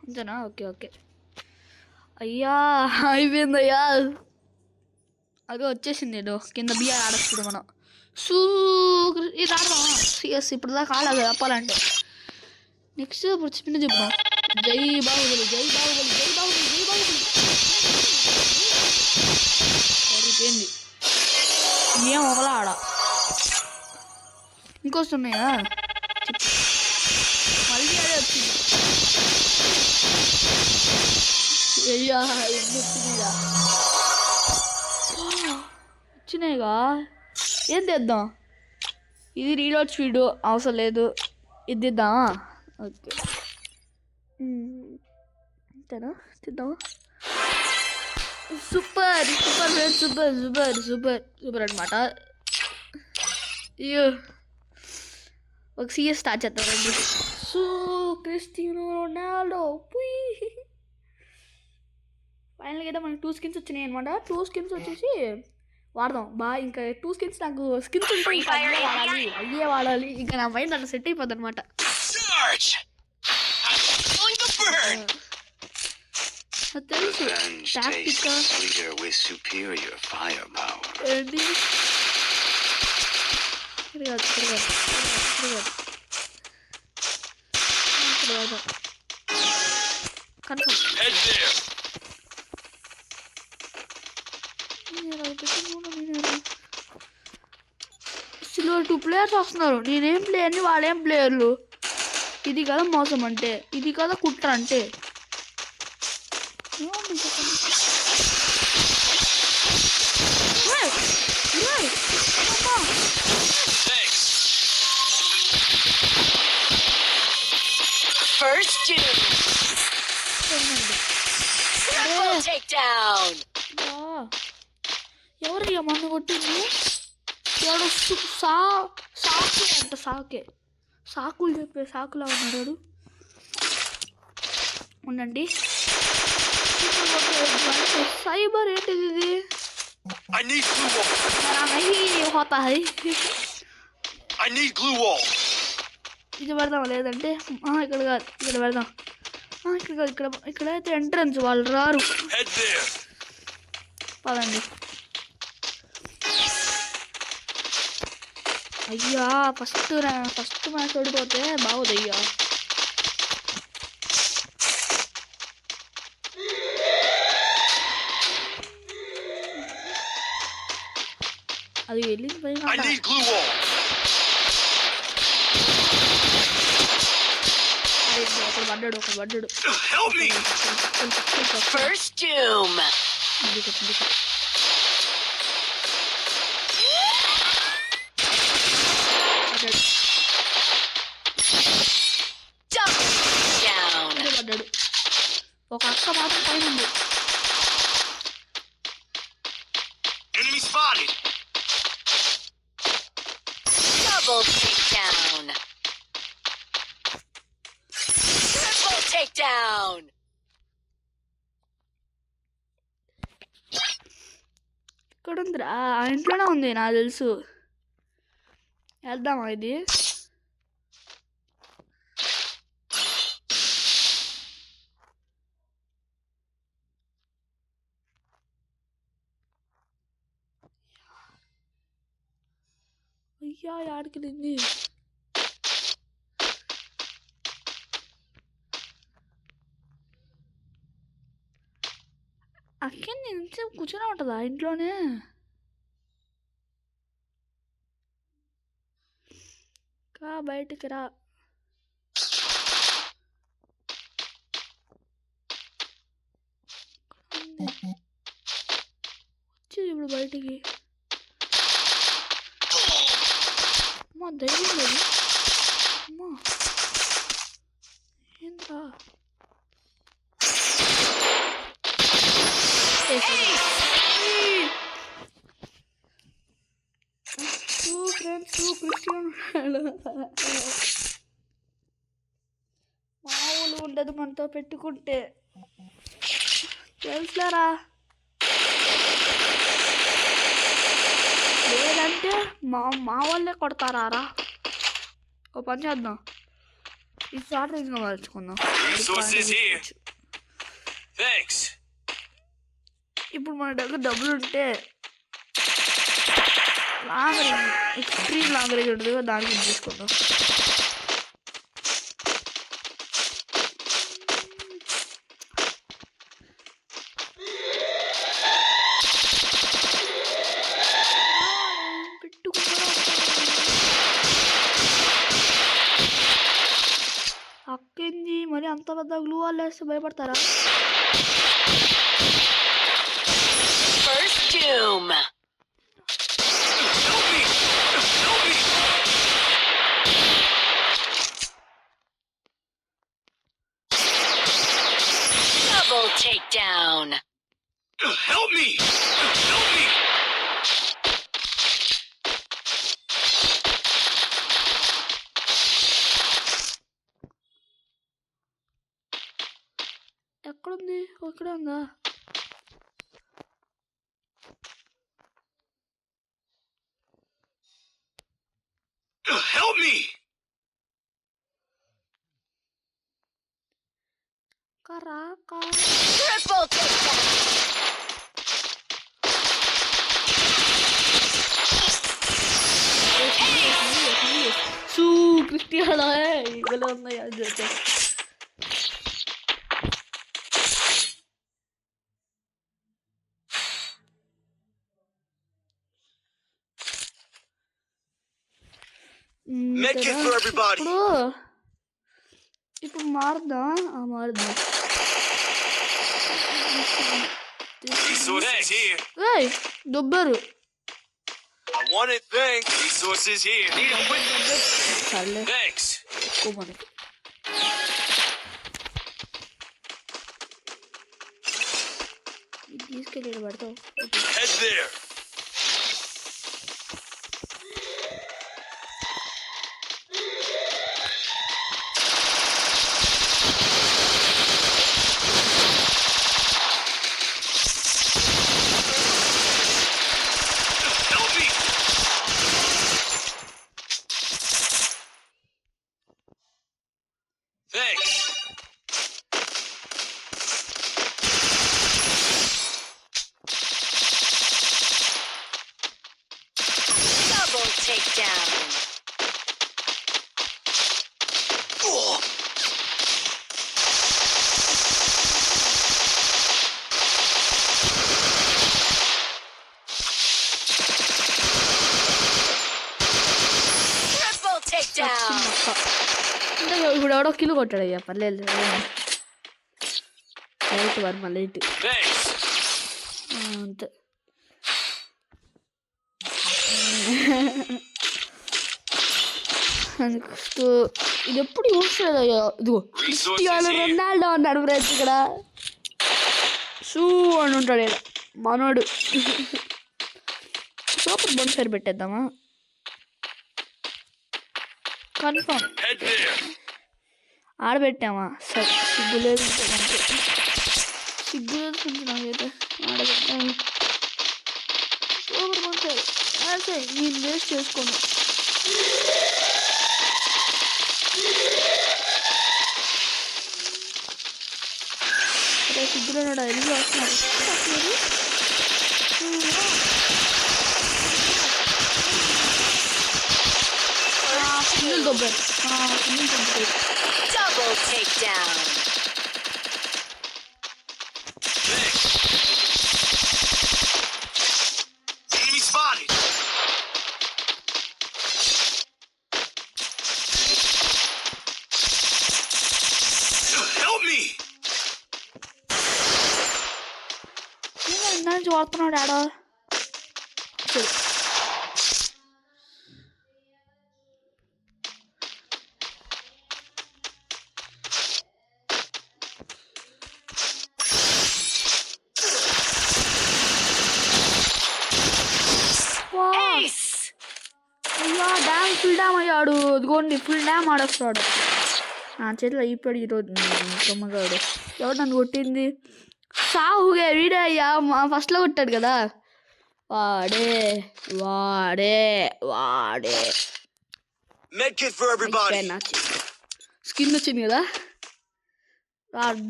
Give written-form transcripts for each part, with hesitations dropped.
ఇంతనా? Okay okay. అయ్యా అయిపోయిందయ్యా. అదే వచ్చేసింది. నేను కింద బియ్యాలు ఆడొస్తుంది మనం. ఇది ఆడదామా? సిఎస్ ఇప్పుడు దాకా ఆడదు చెప్పాలంటే. నెక్స్ట్ ఇప్పుడు చిన్న చెప్దాం. జై బాహుబలి, జై బాహుబలి, జై బాహుబలి, జై బాహుబలి. సరిపోయింది. ఏం ఒకలా ఆడ ఇంకొస్తున్నాయా? మళ్ళీ అదే వచ్చింది. అయ్యా వచ్చినాయిగా, వచ్చినాయిగా. ఏం తెద్దాం? ఇది రీలోడ్ స్పీడ్ అవసరం లేదు. ఇది తెద్దామా? ఓకే అంతేనా? తెద్దామా? Super super friends, super super super super అనమాట. అయ్యో ఒక సిఎస్ స్టార్ట్ చేద్దామండి. క్రిస్టియానో రొనాల్డో ఫైనల్గా అయితే మనకి 2 skins వచ్చినాయి అనమాట. 2 skins వచ్చేసి వాడదాం ఇంకా 2 skins నాకు స్కిన్స్ ఉంటాయి, అయ్యే వాడాలి. ఇంకా నా మైండ్ అట్లా సెట్ అయిపోద్ది అనమాట. తెలుసు టాక్టిక్ ఏంటి సిల్వర్ 2 players వస్తున్నారు. నేనేం ప్లేయర్ని, వాళ్ళేం ప్లేయర్లు. ఇది కదా మోసం అంటే, ఇది కదా కుట్ర అంటే. ఎవరు మన కొట్టింది? ఎవడు సాకు అంట, సాకులు చెప్పే సాకులా ఉన్నాడు. ఉండండి. సైబర్ ఏంటిది ఇది? ఇది పెడదాం, లేదంటే ఇక్కడ కాదు, ఇక్కడ పెడదాం. ఇక్కడ కాదు, ఇక్కడైతే ఎంట్రన్స్, వాళ్ళు రారు. పదండి. అయ్యా ఫస్ట్ మ్యాచ్ ఓడిపోతే బాగుంది. అయ్యా అది వెళ్ళింది పైన. ఒకడు పడ్డాడు. పడ్డాడు. ఒక అక్క మాత్రం పైన ఉంది. ఇక్కడ ఉందిరా, ఆ ఇంట్లోనే ఉంది నాకు తెలుసు. వెళ్దామా ఇది? అయ్యా ఆడికి నింది. అక్కడ నుంచి కూర్చొని ఉంటుందా ఇంట్లోనే? బయటికి రా. వచ్చి ఇప్పుడు బయటికి. అమ్మా ధైర్యం లేదు. అమ్మా ఏంద్రా? మామూలు ఉండదు మనతో పెట్టుకుంటే, తెలుసులేరా. లేదంటే మా వాళ్ళే కొడతారా. ఓ పని చేద్దాం, ఈ స్టార్టర్ ఇంకా మార్చుకుందాం. ఇప్పుడు మన దగ్గర డబ్బులు ఉంటే లాంగ్ ఎక్స్ట్రీమ్ లాంగ్ రేంజ్ ఉంటుంది కదా, దానికి తీసుకుందాం. అక్కింది మరి అంత పెద్ద గ్లూ వాల్ వేస్తే భయపడతారా? Double takedown. Help me! Help me! ఎక్కడుంది? ఇక్కడ ఉందా? Help me! Caraca! Triple takedown! Cristiano గల ఉన్నాయి అది. ఇప్పుడు మారుద్దాం. దొబ్బరు తీసుకెళ్ళి పడతావు. Takedown. Triple takedown. ఇప్పుడు ఎవడో కిలో కొట్టాడు. అయ్యా పర్లేదు, లైట్ వర్మ లైట్ అంతే. ఇది ఎప్పుడు యూస్ చేయదయ్యా. ఇదిగో క్రిస్టియానో రొనాల్డో అన్నాడు ఫ్రెండ్స్. ఇక్కడ షూ అని ఉంటాడు ఇక్కడ మనోడు. సూపర్ బోన్ఫైర్ పెట్టేద్దామా? కన్ఫర్మ్ ఆడబెట్టామా? సరే సిగ్గులేదు, సిగ్గులేదు కొంచెం నాకైతే. ఆడబెట్టాము సూపర్ బోన్ఫైర్. అదే నేను వేస్ట్ చేసుకోను. సిగ్గులో ఎన్ని వస్తున్నారు దొబ్బారు. Double takedown. Enemy spotted. Help me. నుంచి వాడుతున్నాడు ఆడ. అయ్యా డ్యామ్ ఫుల్ డ్యామ్ అయ్యాడు. ఇదిగోండి ఫుల్ డ్యామ్ ఆడొస్తాడు. నా చేతిలో అయిపోయాడు ఈరోజు తొమ్మగాడు. ఎవరు నన్ను కొట్టింది? సాహుగే వీడే అయ్యా. ఫస్ట్లో కొట్టాడు కదా వాడే వాడే వాడే. స్కిన్ వచ్చింది కదా,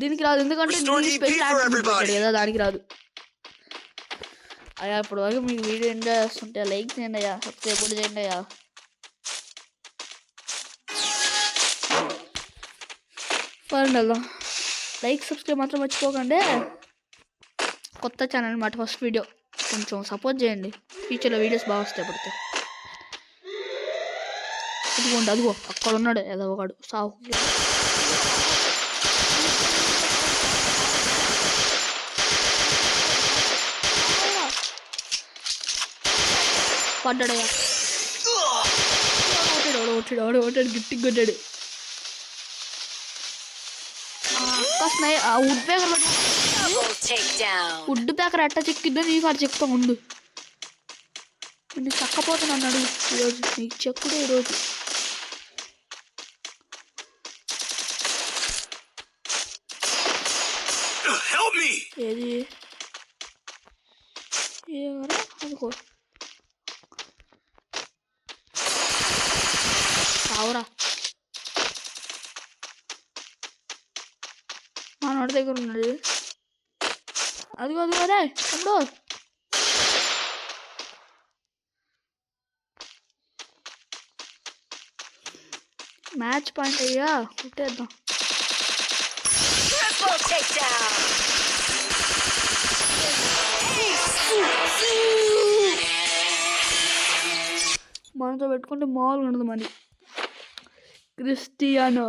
దీనికి రాదు ఎందుకంటే స్పెషల్ యాక్టివిటీ పెట్టాడు కదా, దానికి రాదు. అయ్యా ఇప్పుడు వరకు మీకు వీడియో ఎంజాయ్ చేస్తుంటే లైక్ చేయండి అయ్యా, సబ్స్క్రైబ్ కూడా చేయండి అయ్యా. పర్లేదు లైక్ సబ్స్క్రైబ్ మాత్రం మర్చిపోకండి. కొత్త ఛానల్ అన్నమాట, ఫస్ట్ వీడియో, కొంచెం సపోర్ట్ చేయండి. ఫ్యూచర్లో వీడియోస్ బాగా వస్తాయి పడితే. అదిగోండి అదిగో అక్కడ ఉన్నాడు ఏదో ఒకడు సాగు. పడ్డాడయ్యా, కొట్టాడు గిట్టికి కొట్టాడు. వుడ్ ప్యాకర్ ఎట్ట చెక్కిద్దో నీకు అటు చెప్తా ముందు. నేను చక్కపోతాను అన్నాడు ఈరోజు, నీకు చెక్కుడే ఈరోజు. ఏది ఏమరా అనుకో కావురా, మనోడి దగ్గర ఉన్నాడు. అదిగో అదిగో రే తమ్ముడు, మ్యాచ్ పాయింట్ అయ్యా కొట్టేద్దాం. మనతో పెట్టుకుంటే మామూలుగా ఉండదు. మరి క్రిస్టియానో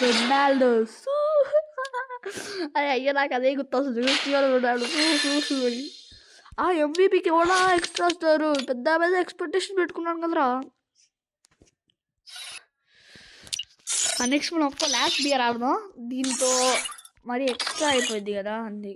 రొనాల్డో అదే అయ్యా నాకు అదే గుర్తొస్తుంది. క్రిస్టియానో రొనాల్డో అని ఆ ఎంవీపీకి కూడా ఎక్స్ట్రా స్టార్, పెద్ద పెద్ద ఎక్స్పెక్టేషన్ పెట్టుకున్నాను కదరా. నెక్స్ట్ మనం ఒక్క లాస్ట్ బియర్ ఆడదాం, దీంతో మరి ఎక్స్ట్రా అయిపోయింది కదా అంది.